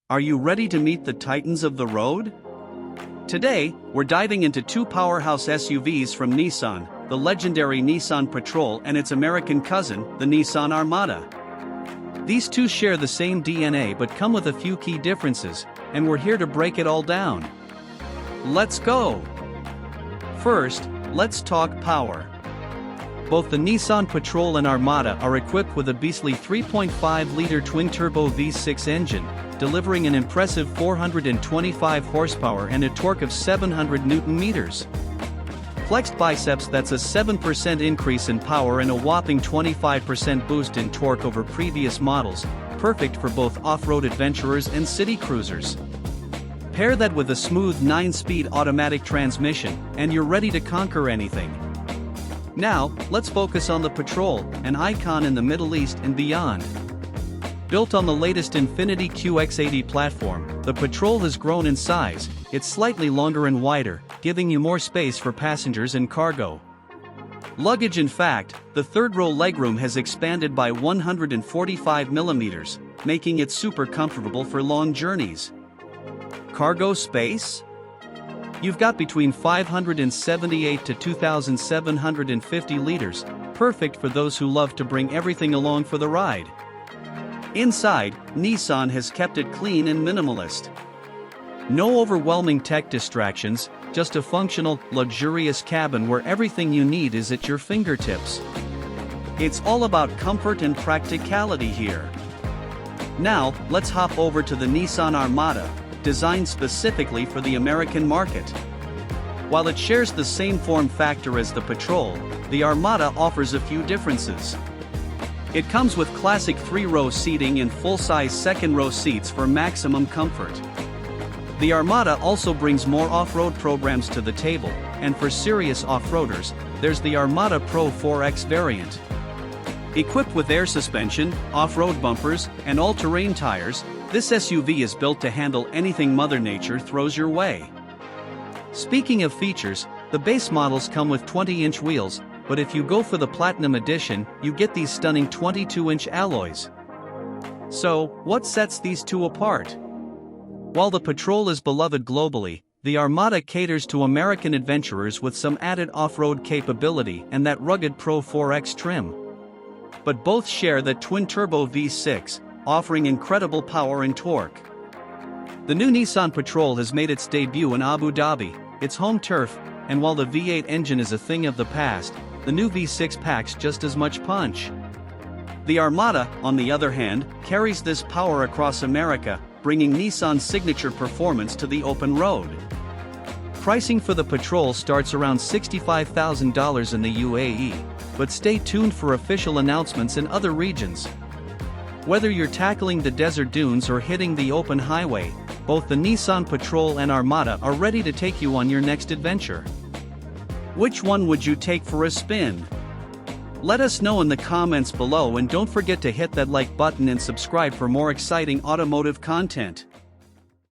Are you ready to meet the titans of the road? Today, we're diving into two powerhouse SUVs from Nissan, the legendary Nissan Patrol and its American cousin, the Nissan Armada. These two share the same DNA but come with a few key differences, and we're here to break it all down. Let's go! First, let's talk power. Both the Nissan Patrol and Armada are equipped with a beastly 3.5-liter twin-turbo V6 engine, delivering an impressive 425 horsepower and a torque of 700 Newton-meters. Flexed biceps, that's a 7% increase in power and a whopping 25% boost in torque over previous models, perfect for both off-road adventurers and city cruisers. Pair that with a smooth 9-speed automatic transmission, and you're ready to conquer anything. Now, let's focus on the Patrol, an icon in the Middle East and beyond. Built on the latest Infiniti QX80 platform, the Patrol has grown in size. It's slightly longer and wider, giving you more space for passengers and cargo. Luggage. In fact, the third-row legroom has expanded by 145 millimeters, making it super comfortable for long journeys. Cargo space? You've got between 578 to 2,750 liters, perfect for those who love to bring everything along for the ride. Inside, Nissan has kept it clean and minimalist. No overwhelming tech distractions, just a functional, luxurious cabin where everything you need is at your fingertips. It's all about comfort and practicality here. Now, let's hop over to the Nissan Armada, designed specifically for the American market. While it shares the same form factor as the Patrol, the Armada offers a few differences. It comes with classic 3-row seating and full-size second-row seats for maximum comfort. The Armada also brings more off-road programs to the table, and for serious off-roaders, there's the Armada Pro 4X variant. Equipped with air suspension, off-road bumpers, and all-terrain tires, this SUV is built to handle anything Mother Nature throws your way. Speaking of features, the base models come with 20-inch wheels, but if you go for the Platinum Edition, you get these stunning 22-inch alloys. So, what sets these two apart? While the Patrol is beloved globally, the Armada caters to American adventurers with some added off-road capability and that rugged Pro 4X trim. But both share that twin-turbo V6, offering incredible power and torque. The new Nissan Patrol has made its debut in Abu Dhabi, its home turf, and while the V8 engine is a thing of the past, the new V6 packs just as much punch. The Armada, on the other hand, carries this power across America, bringing Nissan's signature performance to the open road. Pricing for the Patrol starts around $65,000 in the UAE, but stay tuned for official announcements in other regions. Whether you're tackling the desert dunes or hitting the open highway, both the Nissan Patrol and Armada are ready to take you on your next adventure. Which one would you take for a spin? Let us know in the comments below, and don't forget to hit that like button and subscribe for more exciting automotive content.